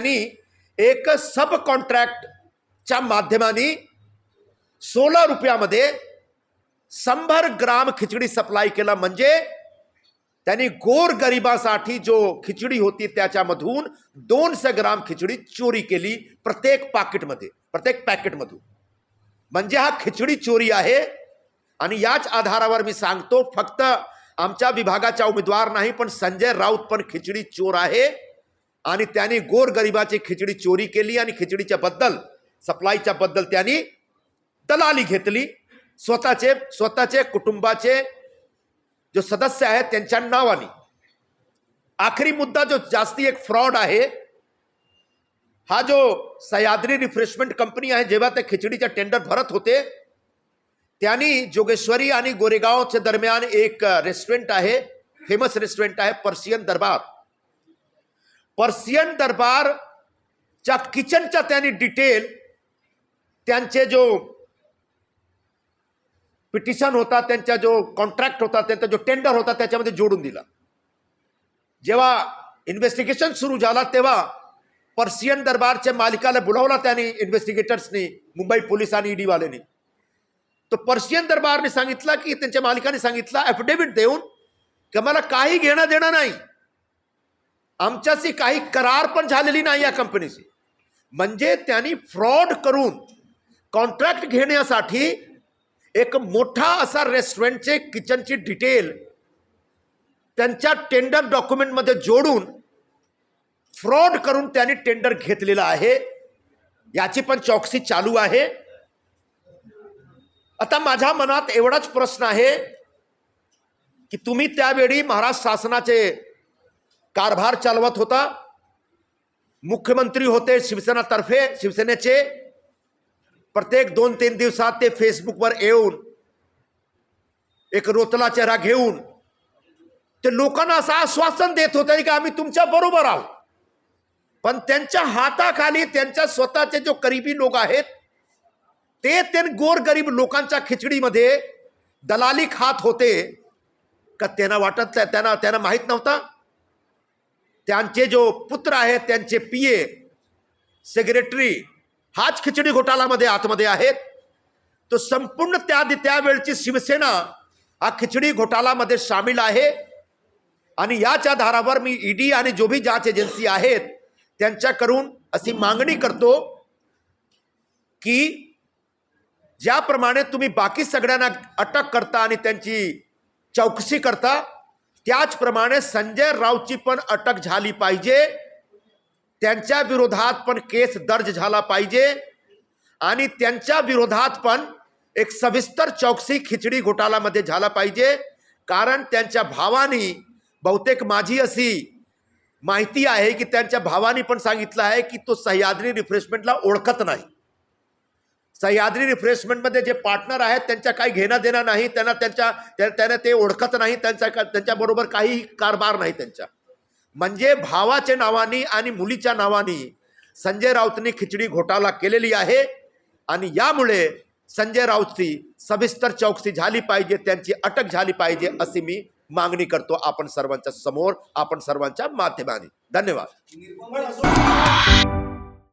त्यांनी एक सब कॉन्ट्रॅक्टच्या माध्यमाने 16 रुपयामध्ये 100 ग्राम खिचडी सप्लाय केला। म्हणजे त्यांनी गोरगरिबासाठी जो खिचडी होती त्याच्यामधून 200 ग्राम खिचडी चोरी केली प्रत्येक पॅकेटमधून। म्हणजे हा खिचडी चोरी आहे। आणि याच आधारावर मी सांगतो, फक्त आमच्या विभागाचा उमेदवार नाही पण संजय राऊत पण खिचडी चोर आहे आणि त्यांनी गोरगरिबाची खिचडी चोरी केली आणि खिचडीच्या बद्दल सप्लायच्या बद्दल त्यांनी दलाली घेतली। स्वतःचे कुटुंबाचे जो सदस्य आहेत त्यांच्या नावाने। आखरी मुद्दा जो जास्ती एक फ्रॉड आहे, हा जो सह्याद्री रिफ्रेशमेंट कंपनी आहे, जेव्हा ते खिचडीचा टेंडर भरत होते त्यांनी जोगेश्वरी आणि गोरेगावच्या दरम्यान एक रेस्टॉरंट आहे, फेमस रेस्टॉरंट आहे पर्शियन दरबारच्या किचनच्या त्यांनी डिटेल त्यांचे जो पिटिशन होता, त्यांचा जो कॉन्ट्रॅक्ट होता, त्यांचा जो टेंडर होता त्याच्यामध्ये जोडून दिला। जेव्हा इन्व्हेस्टिगेशन सुरू झाला तेव्हा पर्शियन दरबारच्या मालिकाला बोलावला त्यांनी, इन्व्हेस्टिगेटर्सनी, मुंबई पोलीस आणि ईडी वाल्यांनी। तो पर्शियन दरबारने सांगितलं की त्यांच्या मालिकाने सांगितलं ॲफिडेव्हिट देऊन की मला काही घेणं देणं नाही, आमच्याशी काही करार पण झालेली नाही या कंपनीशी। म्हणजे त्यांनी फ्रॉड करून कॉन्ट्रॅक्ट घेण्यासाठी एक मोठा असा रेस्टॉरंटचे किचनची डिटेल त्यांच्या टेंडर डॉक्युमेंटमध्ये जोडून फ्रॉड करून त्यांनी टेंडर घेतलेला आहे। याची पण चौकशी चालू आहे। आता माझ्या मनात एवढाच प्रश्न आहे की तुम्ही त्यावेळी महाराष्ट्र शासनाचे कारभार चालवत होता, मुख्यमंत्री होते शिवसेनेचे। प्रत्येक 2-3 दिवसात ते फेसबुकवर येऊन एक रोतला चेहरा घेऊन ते लोकांना असं आश्वासन देत होते की आम्ही तुमच्या बरोबर आहोत, पण त्यांच्या हाताखाली त्यांच्या स्वतःचे जो करीबी लोक आहेत ते गोरगरीब लोकांच्या खिचडीमध्ये दलाली खात होते का त्यांना वाटत, त्यांना माहित नव्हता। त्यांचे जो पुत्र आहेत, त्यांचे पीए, सेक्रेटरी हाच खिचडी घोटाळ्यामध्ये आतमध्ये आहेत। तो संपूर्ण त्यावेळची शिवसेना हा खिचडी घोटाळ्यामध्ये सामील आहे। आणि याच्या आधारावर मी ईडी आणि जो भी जांच एजन्सी आहेत त्यांच्याकडून अशी मागणी करतो की ज्याप्रमाणे तुम्ही बाकी सगळ्यांना अटक करता आणि त्यांची चौकशी करता, त्याचप्रमाणे संजय राऊतची पण अटक झाली पाहिजे, त्यांच्या विरोधात पण केस दर्ज झाला पाहिजे आणि त्यांच्या विरोधात पण एक सविस्तर चौकशी खिचडी घोटाळ्यामध्ये झाला पाहिजे। कारण त्यांच्या भावानी, बहुतेक माझी अशी माहिती आहे की त्यांच्या भावानी पण सांगितलं आहे की तो सह्याद्री रिफ्रेशमेंटला ओळखत नाही। सह्याद्री रिफ्रेशमेंटमध्ये जे पार्टनर आहेत त्यांच्या काही घेणं देणं नाही, त्यांना ते ओळखत नाही, त्यांच्याबरोबर काही कारभार नाही त्यांचा। म्हणजे भावाच्या नावानी आणि मुलीच्या नावानी संजय राऊतनी खिचडी घोटाळा केलेली आहे आणि यामुळे संजय राऊतची सविस्तर चौकशी झाली पाहिजे, त्यांची अटक झाली पाहिजे अशी मी मागणी करतो आपण सर्वांच्या समोर, आपण सर्वांच्या माध्यमाने। धन्यवाद।